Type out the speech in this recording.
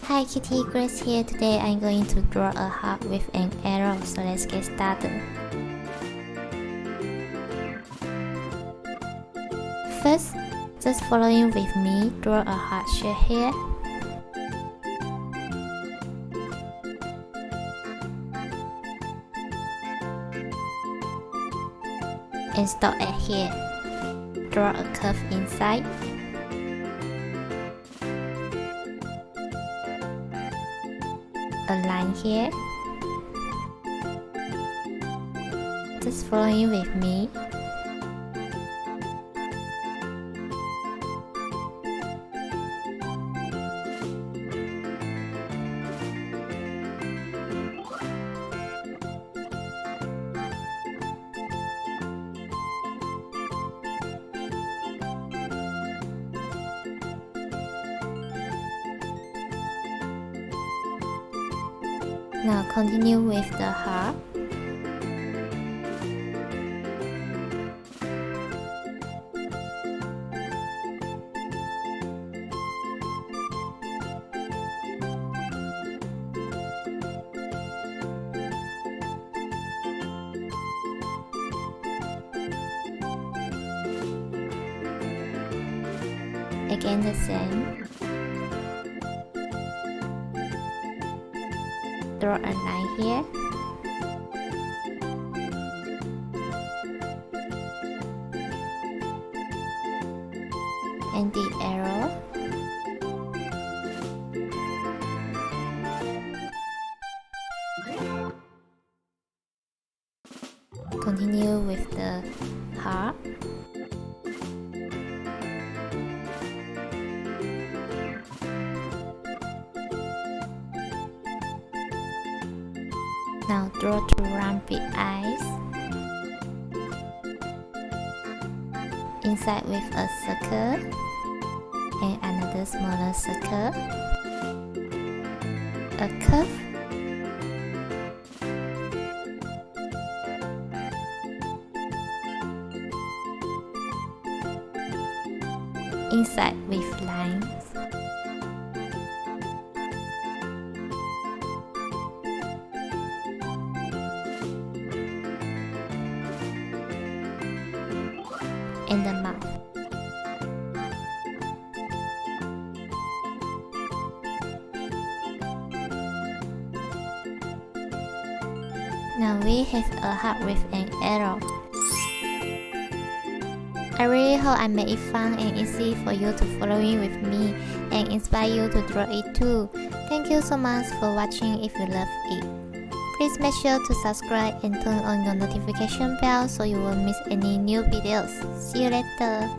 Hi Kitty, Grace here. Today I'm going to draw a heart with an arrow, so let's get started. First, just following with me, draw a heart shape here. And stop at here. Draw a curve inside. A line here. Just following with me. Now continue with the heart. Again the same. Draw a line here. And the arrow. Continue with the heart. Now draw two round big eyes. Inside with a circle and another smaller circle. A curve. Inside with lines. And the mouth. Now we have a heart with an arrow. I really hope I made it fun and easy for you to follow with me and inspire you to draw it too. Thank you so much for watching. If you love it, please make sure to subscribe and turn on your notification bell so you won't miss any new videos. See you later.